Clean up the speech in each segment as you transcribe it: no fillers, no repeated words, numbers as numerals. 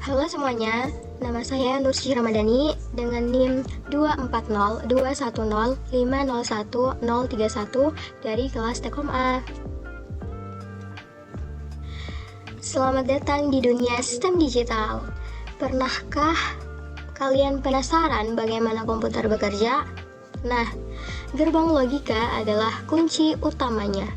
Halo semuanya, nama saya Nursi Ramadhani dengan NIM 24021050101 dari kelas Tekom A. Selamat datang di dunia sistem digital. Pernahkah kalian penasaran bagaimana komputer bekerja? Nah, gerbang logika adalah kunci utamanya.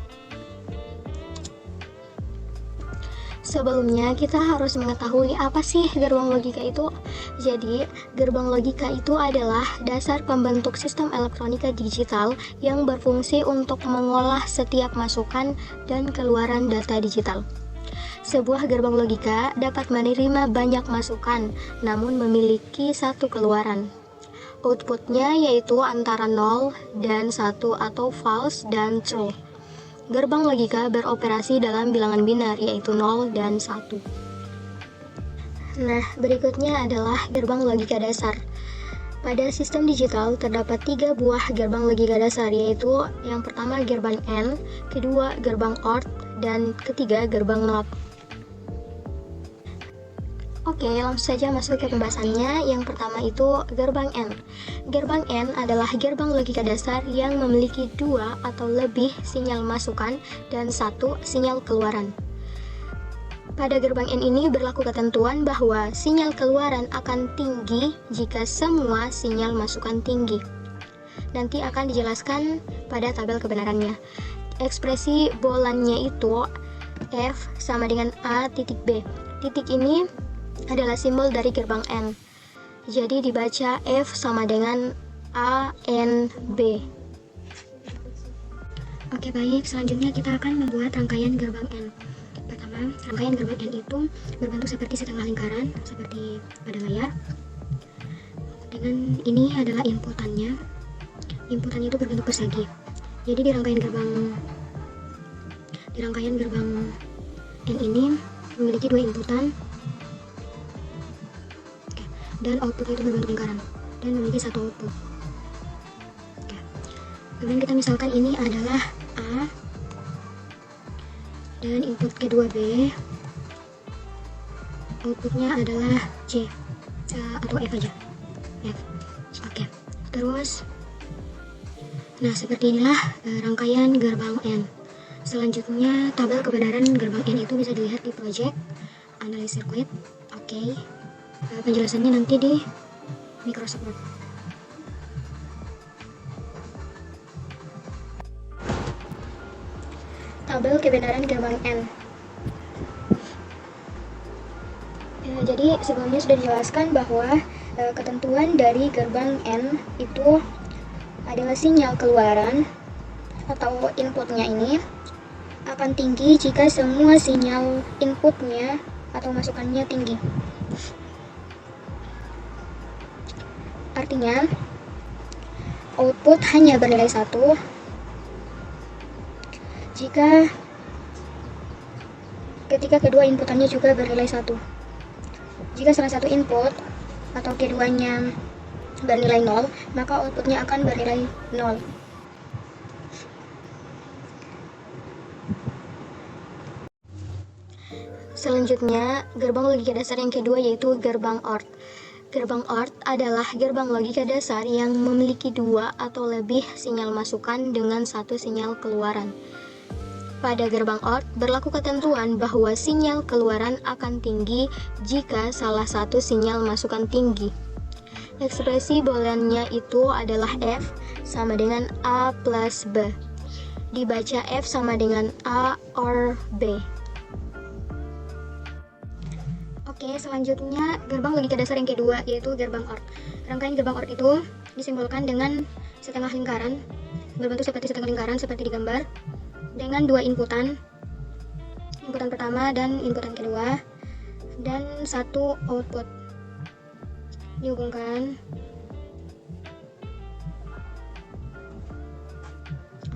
Sebelumnya, kita harus mengetahui apa sih gerbang logika itu. Jadi, gerbang logika itu adalah dasar pembentuk sistem elektronika digital yang berfungsi untuk mengolah setiap masukan dan keluaran data digital. Sebuah gerbang logika dapat menerima banyak masukan, namun memiliki satu keluaran. Outputnya yaitu antara 0 dan 1 atau false dan true. Gerbang logika beroperasi dalam bilangan binar yaitu 0 dan 1. Nah, berikutnya adalah gerbang logika dasar. Pada sistem digital terdapat 3 buah gerbang logika dasar, yaitu yang pertama gerbang AND, kedua gerbang OR, dan ketiga gerbang NOT. Oke, langsung saja masuk ke pembahasannya. Yang pertama itu gerbang AND. Gerbang AND adalah gerbang logika dasar yang memiliki 2 atau lebih sinyal masukan dan 1 sinyal keluaran. Pada gerbang AND ini berlaku ketentuan bahwa sinyal keluaran akan tinggi jika semua sinyal masukan tinggi. Nanti akan dijelaskan pada tabel kebenarannya. Ekspresi bolannya itu F sama dengan A titik B. Titik ini adalah simbol dari gerbang AND. Jadi dibaca F sama dengan A N B. Oke, baik, selanjutnya kita akan membuat rangkaian gerbang AND. Pertama, rangkaian gerbang AND itu berbentuk seperti setengah lingkaran seperti pada layar. Dengan ini adalah inputannya. Inputannya itu berbentuk persegi. Jadi di rangkaian gerbang AND ini memiliki 2 inputan dan outputnya itu berbentuk lingkaran dan memiliki 1 output. Kemudian kita misalkan ini adalah A dan input kedua B, outputnya adalah C atau F aja, F. Oke. Terus, nah seperti inilah rangkaian gerbang AND. Selanjutnya tabel kebenaran gerbang AND itu bisa dilihat di project analysis circuit. Oke. Penjelasannya nanti di Microsoft Word. Tabel kebenaran gerbang AND. Jadi sebelumnya sudah dijelaskan bahwa ketentuan dari gerbang AND itu adalah sinyal keluaran atau inputnya ini akan tinggi jika semua sinyal inputnya atau masukannya tinggi. Artinya, output hanya bernilai 1 jika ketika kedua inputannya juga bernilai 1. Jika salah satu input atau keduanya bernilai 0, maka outputnya akan bernilai 0. Selanjutnya, gerbang logika dasar yang kedua yaitu gerbang OR. Gerbang OR adalah gerbang logika dasar yang memiliki 2 atau lebih sinyal masukan dengan 1 sinyal keluaran. Pada gerbang OR berlaku ketentuan bahwa sinyal keluaran akan tinggi jika salah satu sinyal masukan tinggi. Ekspresi booleannya itu adalah F sama dengan A plus B. Dibaca F sama dengan A or B. Oke, selanjutnya gerbang logika dasar yang kedua yaitu gerbang OR. Rangkaian gerbang OR itu disimbolkan dengan setengah lingkaran, berbentuk seperti setengah lingkaran seperti di gambar, dengan 2 inputan, inputan pertama dan inputan kedua, dan 1 output. Dihubungkan.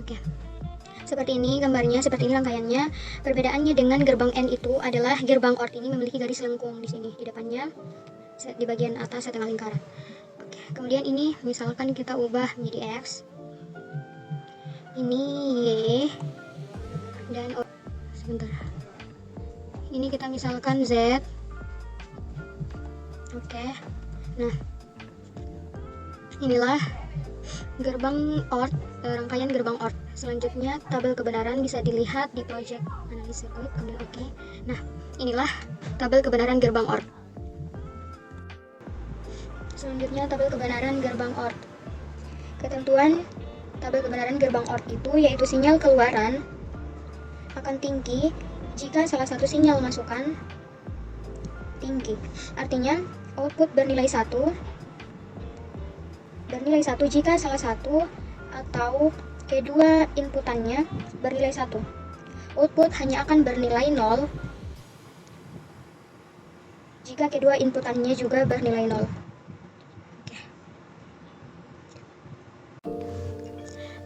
Oke. Seperti ini gambarnya, seperti ini rangkaiannya. Perbedaannya dengan gerbang AND itu adalah gerbang OR ini memiliki garis lengkung di sini, di depannya, di bagian atas setengah lingkaran. Oke. Kemudian ini misalkan kita ubah menjadi X, ini Y, dan sebentar. Ini kita misalkan Z, Oke. Nah, inilah gerbang OR, rangkaian gerbang OR. Selanjutnya tabel kebenaran bisa dilihat di project analysis circuit. Kemudian oke. Nah, inilah tabel kebenaran gerbang OR. Selanjutnya tabel kebenaran gerbang OR. Ketentuan tabel kebenaran gerbang OR itu yaitu sinyal keluaran akan tinggi jika salah satu sinyal masukan tinggi. Artinya output bernilai 1 jika salah satu atau kedua inputannya bernilai 1. Output hanya akan bernilai 0 jika kedua inputannya juga bernilai 0.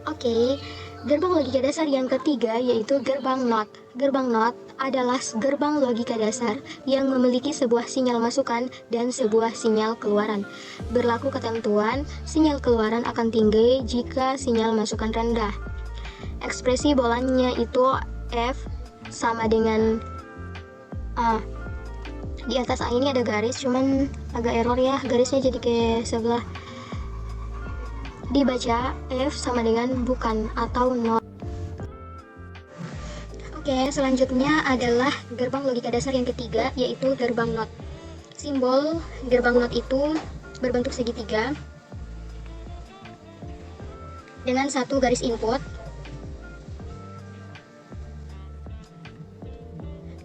Oke, gerbang logika dasar yang ketiga yaitu gerbang NOT. Gerbang NOT adalah gerbang logika dasar yang memiliki sebuah sinyal masukan dan sebuah sinyal keluaran. Berlaku ketentuan, sinyal keluaran akan tinggi jika sinyal masukan rendah. Ekspresi bolanya itu F sama dengan A. Di atas A ini ada garis, cuman agak error ya, garisnya jadi ke sebelah. Dibaca F sama dengan bukan atau not. Oke, selanjutnya adalah gerbang logika dasar yang ketiga yaitu gerbang NOT. Simbol gerbang NOT itu berbentuk segitiga dengan satu garis input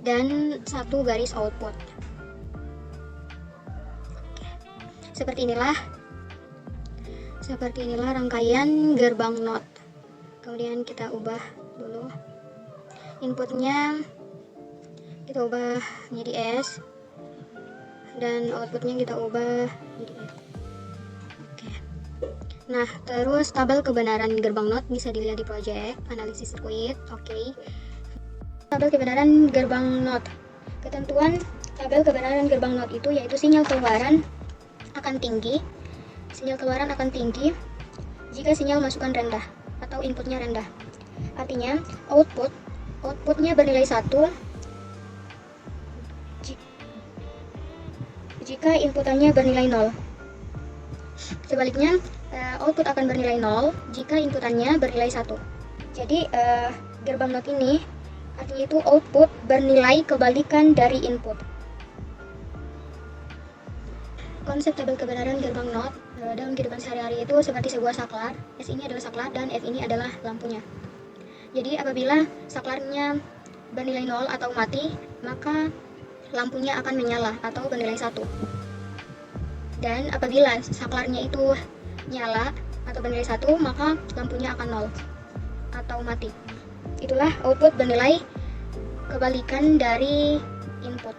dan satu garis output. Seperti inilah rangkaian gerbang NOT. Kemudian kita ubah dulu inputnya, kita ubah menjadi S dan outputnya kita ubah menjadi F. Oke. Nah, terus tabel kebenaran gerbang NOT bisa dilihat di project analisis sirkuit. Oke. Tabel kebenaran gerbang NOT. Ketentuan tabel kebenaran gerbang NOT itu yaitu sinyal keluaran akan tinggi jika sinyal masukan rendah atau inputnya rendah. Artinya outputnya bernilai 1 jika inputannya bernilai 0. Sebaliknya, output akan bernilai 0 jika inputannya bernilai 1. Jadi gerbang NOT ini artinya itu output bernilai kebalikan dari input. Konsep tabel kebenaran gerbang NOT dalam kehidupan sehari-hari itu seperti sebuah saklar. S ini adalah saklar dan F ini adalah lampunya. Jadi apabila saklarnya bernilai 0 atau mati, maka lampunya akan menyala atau bernilai 1. Dan apabila saklarnya itu nyala atau bernilai 1, maka lampunya akan 0 atau mati. Itulah output bernilai kebalikan dari input.